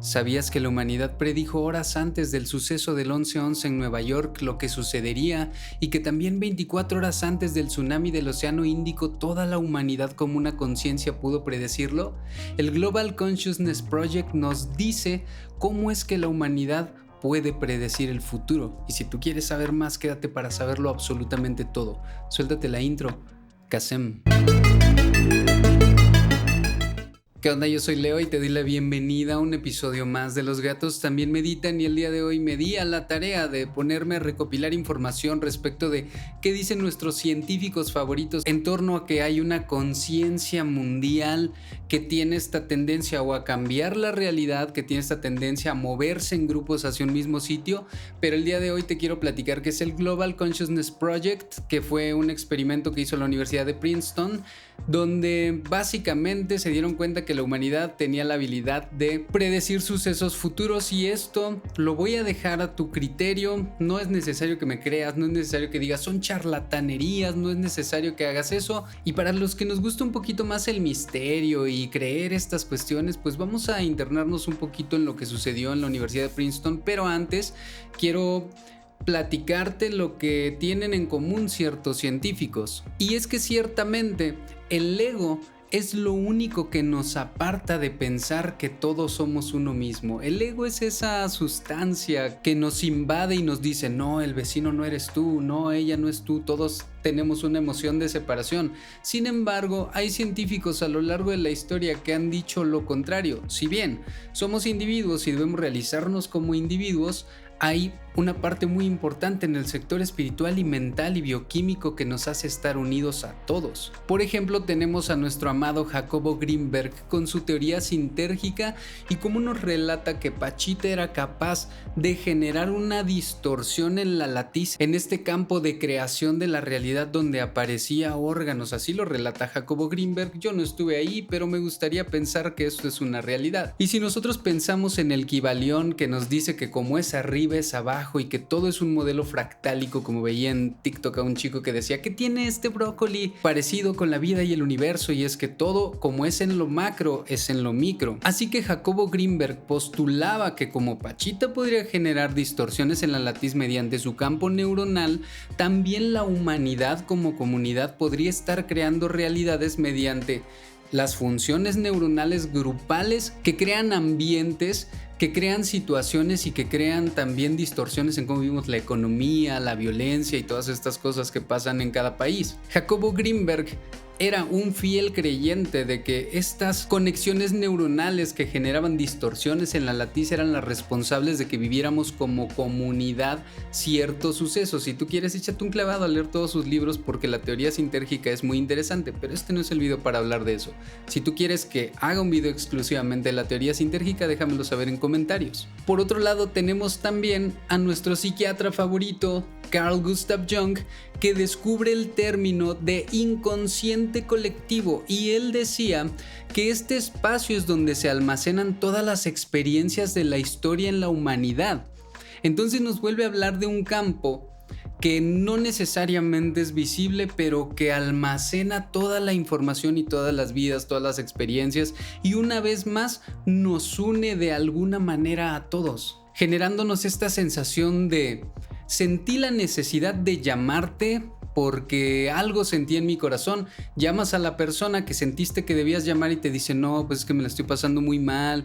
¿Sabías que la humanidad predijo horas antes del suceso del 11/11 en Nueva York lo que sucedería y que también 24 horas antes del tsunami del Océano Índico toda la humanidad como una conciencia pudo predecirlo? El Global Consciousness Project nos dice cómo es que la humanidad puede predecir el futuro. Y si tú quieres saber más, quédate para saberlo absolutamente todo. Suéltate la intro. Kasem. ¿Qué onda? Yo soy Leo y te doy la bienvenida a un episodio más de Los Gatos También Meditan, y el día de hoy me di a la tarea de ponerme a recopilar información respecto de qué dicen nuestros científicos favoritos en torno a que hay una conciencia mundial que tiene esta tendencia o a cambiar la realidad, que tiene esta tendencia a moverse en grupos hacia un mismo sitio. Pero el día de hoy te quiero platicar que es el Global Consciousness Project, que fue un experimento que hizo la Universidad de Princeton, donde básicamente se dieron cuenta que la humanidad tenía la habilidad de predecir sucesos futuros, y esto lo voy a dejar a tu criterio. No es necesario que me creas, no es necesario que digas son charlatanerías, no es necesario que hagas eso. Y para los que nos gusta un poquito más el misterio y creer estas cuestiones, pues vamos a internarnos un poquito en lo que sucedió en la Universidad de Princeton. Pero antes quiero platicarte lo que tienen en común ciertos científicos, y es que ciertamente el ego es lo único que nos aparta de pensar que todos somos uno mismo. El ego es esa sustancia que nos invade y nos dice: no, el vecino no eres tú, no, ella no es tú, todos tenemos una emoción de separación. Sin embargo, hay científicos a lo largo de la historia que han dicho lo contrario. Si bien somos individuos y debemos realizarnos como individuos, hay una parte muy importante en el sector espiritual y mental y bioquímico que nos hace estar unidos a todos. Por ejemplo, tenemos a nuestro amado Jacobo Greenberg con su teoría sintérgica y cómo nos relata que Pachita era capaz de generar una distorsión en la latiz, en este campo de creación de la realidad donde aparecía órganos. Así lo relata Jacobo Greenberg. Yo no estuve ahí, pero me gustaría pensar que esto es una realidad. Y si nosotros pensamos en el Kybalión, que nos dice que como es arriba es abajo y que todo es un modelo fractálico, como veía en TikTok a un chico que decía que tiene este brócoli parecido con la vida y el universo, y es que todo como es en lo macro es en lo micro. Así que Jacobo Greenberg postulaba que como Pachita podría generar distorsiones en la latiz mediante su campo neuronal, también la humanidad como comunidad podría estar creando realidades mediante las funciones neuronales grupales que crean ambientes, que crean situaciones y que crean también distorsiones en cómo vivimos la economía, la violencia y todas estas cosas que pasan en cada país. Jacobo Greenberg era un fiel creyente de que estas conexiones neuronales que generaban distorsiones en la latiz eran las responsables de que viviéramos como comunidad ciertos sucesos. Si tú quieres, échate un clavado a leer todos sus libros, porque la teoría sintérgica es muy interesante, pero este no es el video para hablar de eso. Si tú quieres que haga un video exclusivamente de la teoría sintérgica, déjamelo saber en comentarios. Por otro lado, tenemos también a nuestro psiquiatra favorito, Carl Gustav Jung, que descubre el término de inconsciente colectivo, y él decía que este espacio es donde se almacenan todas las experiencias de la historia en la humanidad. Entonces nos vuelve a hablar de un campo que no necesariamente es visible, pero que almacena toda la información y todas las vidas, todas las experiencias, y una vez más nos une de alguna manera a todos, generándonos esta sensación de: sentí la necesidad de llamarte porque algo sentí en mi corazón. Llamas a la persona que sentiste que debías llamar y te dice: no, pues es que me la estoy pasando muy mal,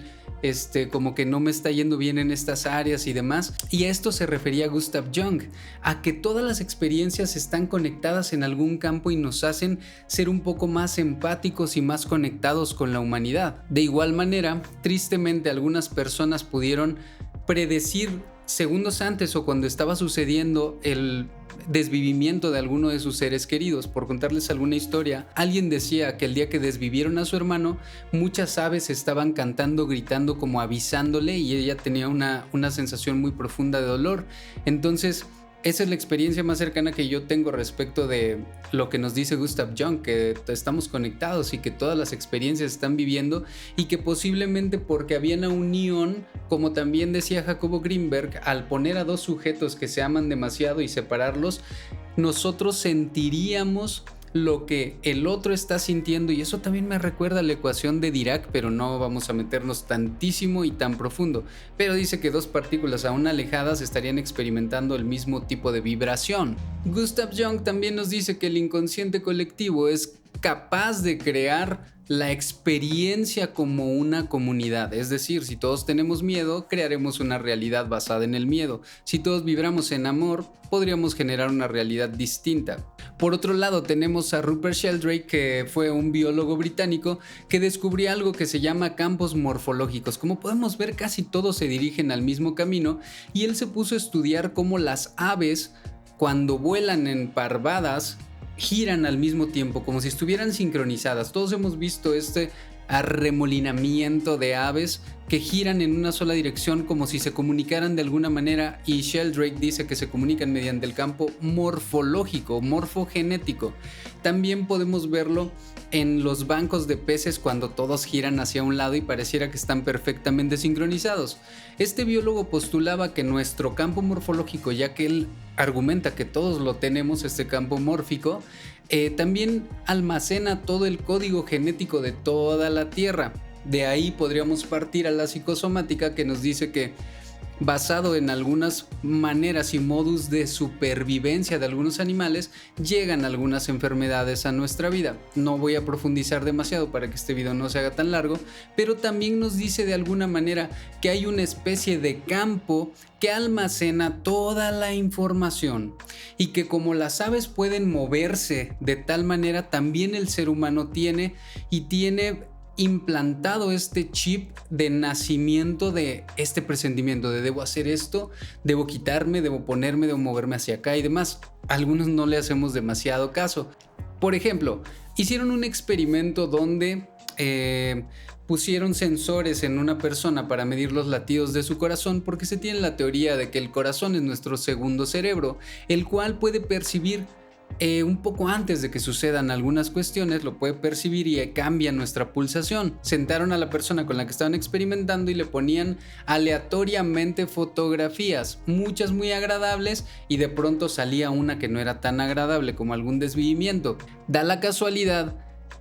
como que no me está yendo bien en estas áreas y demás. Y a esto se refería Gustav Jung, a que todas las experiencias están conectadas en algún campo y nos hacen ser un poco más empáticos y más conectados con la humanidad. De igual manera, tristemente, algunas personas pudieron predecir segundos antes o cuando estaba sucediendo el desvivimiento de alguno de sus seres queridos. Por contarles alguna historia, alguien decía que el día que desvivieron a su hermano, muchas aves estaban cantando, gritando, como avisándole, y ella tenía una sensación muy profunda de dolor. Entonces, esa es la experiencia más cercana que yo tengo respecto de lo que nos dice Gustav Jung, que estamos conectados y que todas las experiencias están viviendo, y que posiblemente porque había una unión, como también decía Jacobo Greenberg, al poner a dos sujetos que se aman demasiado y separarlos, nosotros sentiríamos lo que el otro está sintiendo, y eso también me recuerda a la ecuación de Dirac, pero no vamos a meternos tantísimo y tan profundo. Pero dice que dos partículas aún alejadas estarían experimentando el mismo tipo de vibración. Gustav Jung también nos dice que el inconsciente colectivo es capaz de crear la experiencia como una comunidad. Es decir, si todos tenemos miedo, crearemos una realidad basada en el miedo. Si todos vibramos en amor, podríamos generar una realidad distinta. Por otro lado, tenemos a Rupert Sheldrake, que fue un biólogo británico que descubrió algo que se llama campos morfológicos. Como podemos ver, casi todos se dirigen al mismo camino, y él se puso a estudiar cómo las aves, cuando vuelan en parvadas, giran al mismo tiempo, como si estuvieran sincronizadas. Todos hemos visto este arremolinamiento de aves que giran en una sola dirección como si se comunicaran de alguna manera, y Sheldrake dice que se comunican mediante el campo morfológico, morfogenético. También podemos verlo en los bancos de peces cuando todos giran hacia un lado y pareciera que están perfectamente sincronizados. Este biólogo postulaba que nuestro campo morfológico, ya que él argumenta que todos lo tenemos, este campo mórfico, también almacena todo el código genético de toda la Tierra. De ahí podríamos partir a la psicosomática, que nos dice que, basado en algunas maneras y modus de supervivencia de algunos animales, llegan algunas enfermedades a nuestra vida. No voy a profundizar demasiado para que este video no se haga tan largo, pero también nos dice de alguna manera que hay una especie de campo que almacena toda la información, y que como las aves pueden moverse de tal manera, también el ser humano tiene implantado este chip de nacimiento de este presentimiento de debo hacer esto, debo quitarme, debo ponerme, debo moverme hacia acá y demás. A algunos no le hacemos demasiado caso. Por ejemplo, hicieron un experimento donde pusieron sensores en una persona para medir los latidos de su corazón, porque se tiene la teoría de que el corazón es nuestro segundo cerebro, el cual puede percibir un poco antes de que sucedan algunas cuestiones, lo puede percibir y cambia nuestra pulsación. Sentaron a la persona con la que estaban experimentando y le ponían aleatoriamente fotografías, muchas muy agradables, y de pronto salía una que no era tan agradable, como algún desviimiento. Da la casualidad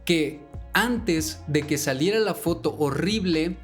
que antes de que saliera la foto horrible,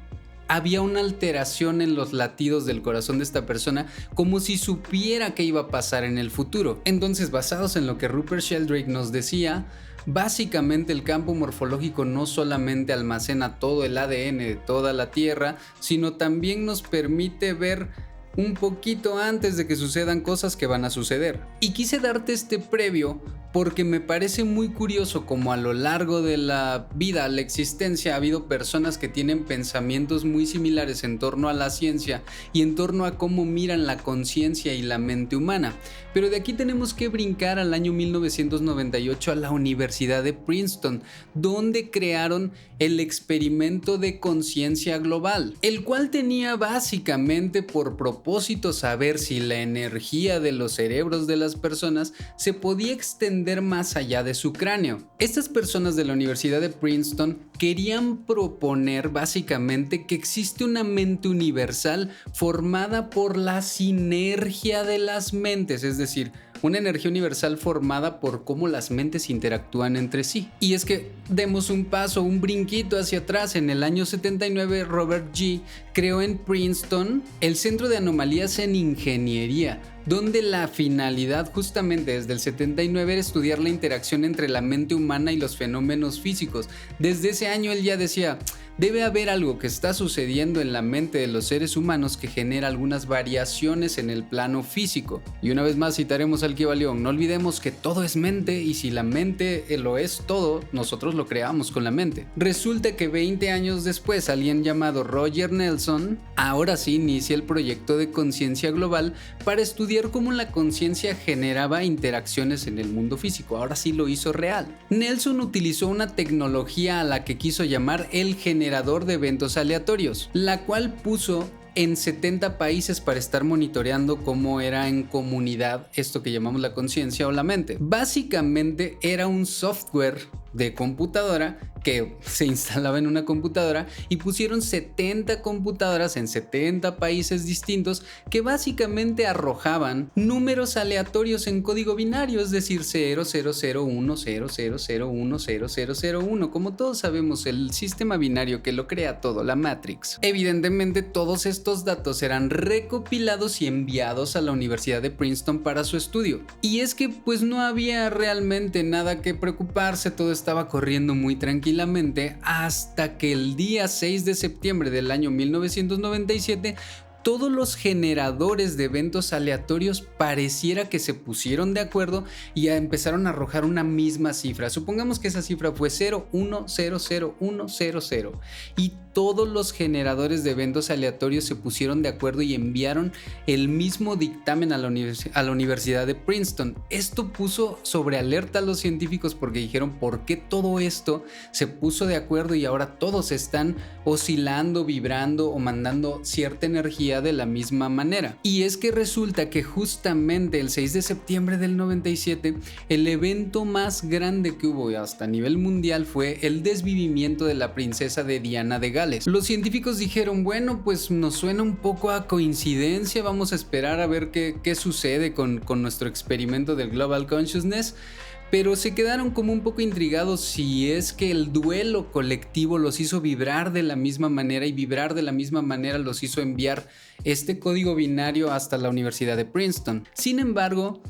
había una alteración en los latidos del corazón de esta persona, como si supiera qué iba a pasar en el futuro. Entonces, basados en lo que Rupert Sheldrake nos decía, básicamente el campo morfológico no solamente almacena todo el ADN de toda la Tierra, sino también nos permite ver un poquito antes de que sucedan cosas que van a suceder. Y quise darte este previo porque me parece muy curioso como a lo largo de la vida, la existencia, ha habido personas que tienen pensamientos muy similares en torno a la ciencia y en torno a cómo miran la conciencia y la mente humana. Pero de aquí tenemos que brincar al año 1998 a la Universidad de Princeton, donde crearon el experimento de conciencia global, el cual tenía básicamente por propósito saber si la energía de los cerebros de las personas se podía extender más allá de su cráneo. Estas personas de la Universidad de Princeton querían proponer básicamente que existe una mente universal formada por la sinergia de las mentes, es decir, una energía universal formada por cómo las mentes interactúan entre sí. Y es que demos un paso, un brinquito hacia atrás. En el año 79, Robert G. creó en Princeton el Centro de Anomalías en Ingeniería, donde la finalidad justamente desde el 79 era estudiar la interacción entre la mente humana y los fenómenos físicos. Desde ese año él ya decía, debe haber algo que está sucediendo en la mente de los seres humanos que genera algunas variaciones en el plano físico. Y una vez más citaremos al Kybalión, no olvidemos que todo es mente, y si la mente lo es todo, nosotros lo creamos con la mente. Resulta que 20 años después, alguien llamado Roger Nelson, ahora sí inicia el proyecto de conciencia global para estudiar cómo la conciencia generaba interacciones en el mundo físico. Ahora sí lo hizo real. Nelson utilizó una tecnología a la que quiso llamar el generador de eventos aleatorios, la cual puso en 70 países para estar monitoreando cómo era en comunidad esto que llamamos la conciencia o la mente. Básicamente era un software de computadora que se instalaba en una computadora y pusieron 70 computadoras en 70 países distintos que básicamente arrojaban números aleatorios en código binario, es decir, 000100010001. Como todos sabemos, el sistema binario que lo crea todo, la Matrix. Evidentemente, todos estos datos eran recopilados y enviados a la Universidad de Princeton para su estudio. Y es que pues no había realmente nada que preocuparse, todo estaba corriendo muy tranquilamente hasta que el día 6 de septiembre del año 1997 todos los generadores de eventos aleatorios pareciera que se pusieron de acuerdo y empezaron a arrojar una misma cifra. Supongamos que esa cifra fue 0100100 y todos los generadores de eventos aleatorios se pusieron de acuerdo y enviaron el mismo dictamen a la Universidad de Princeton. Esto puso sobre alerta a los científicos porque dijeron: ¿por qué todo esto se puso de acuerdo y ahora todos están oscilando, vibrando o mandando cierta energía de la misma manera? Y es que resulta que justamente el 6 de septiembre del 97 el evento más grande que hubo hasta a nivel mundial fue el desvivimiento de la princesa de Diana de Gales. Los científicos dijeron: bueno, pues nos suena un poco a coincidencia, vamos a esperar a ver qué sucede con nuestro experimento del Global Consciousness. Pero se quedaron como un poco intrigados si es que el duelo colectivo los hizo vibrar de la misma manera y vibrar de la misma manera los hizo enviar este código binario hasta la Universidad de Princeton. Sin embargo,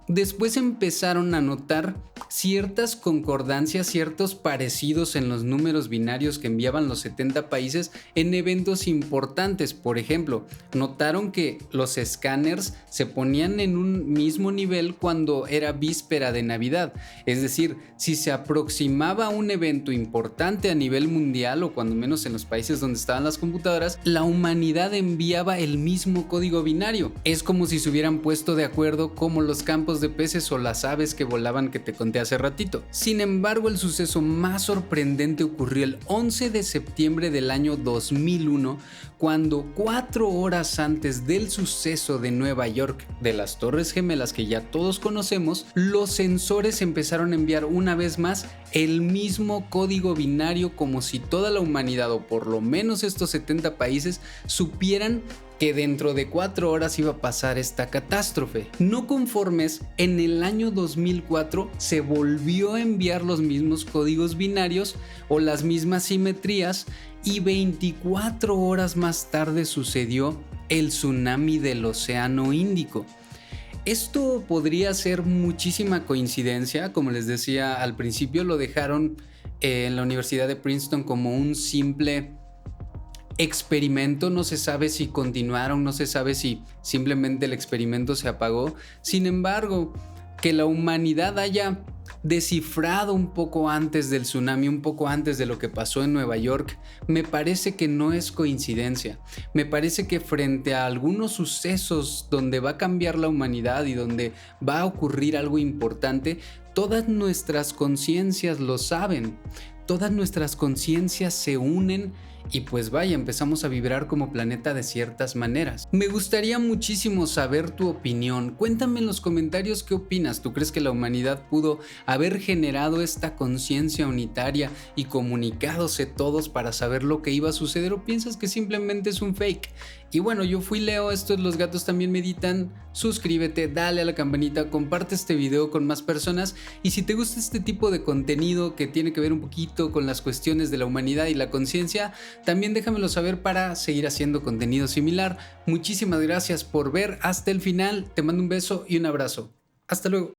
después empezaron a notar ciertas concordancias, ciertos parecidos en los números binarios que enviaban los 70 países en eventos importantes. Por ejemplo, notaron que los escáneres se ponían en un mismo nivel cuando era víspera de Navidad. Es decir, si se aproximaba un evento importante a nivel mundial o cuando menos en los países donde estaban las computadoras, la humanidad enviaba el mismo código binario. Es como si se hubieran puesto de acuerdo como los campos de peces o las aves que volaban que te conté hace ratito. Sin embargo, el suceso más sorprendente ocurrió el 11 de septiembre del año 2001, cuando 4 horas antes del suceso de Nueva York de las Torres Gemelas que ya todos conocemos, los sensores empezaron a enviar una vez más el mismo código binario, como si toda la humanidad o por lo menos estos 70 países supieran que dentro de 4 horas iba a pasar esta catástrofe. No conformes, en el año 2004 se volvió a enviar los mismos códigos binarios o las mismas simetrías y 24 horas más tarde sucedió el tsunami del Océano Índico. Esto podría ser muchísima coincidencia, como les decía al principio, lo dejaron en la Universidad de Princeton como un simple experimento, no se sabe si continuaron, no se sabe si simplemente el experimento se apagó. Sin embargo, que la humanidad haya descifrado un poco antes del tsunami, un poco antes de lo que pasó en Nueva York, me parece que no es coincidencia. Me parece que frente a algunos sucesos donde va a cambiar la humanidad y donde va a ocurrir algo importante, todas nuestras conciencias lo saben, todas nuestras conciencias se unen y pues vaya, empezamos a vibrar como planeta de ciertas maneras. Me gustaría muchísimo saber tu opinión. Cuéntame en los comentarios qué opinas. ¿Tú crees que la humanidad pudo haber generado esta conciencia unitaria y comunicadose todos para saber lo que iba a suceder, o piensas que simplemente es un fake? Y bueno, yo fui Leo, esto es Los Gatos También Meditan. Suscríbete, dale a la campanita, comparte este video con más personas, y si te gusta este tipo de contenido que tiene que ver un poquito con las cuestiones de la humanidad y la conciencia, también déjamelo saber para seguir haciendo contenido similar. Muchísimas gracias por ver hasta el final, te mando un beso y un abrazo. Hasta luego.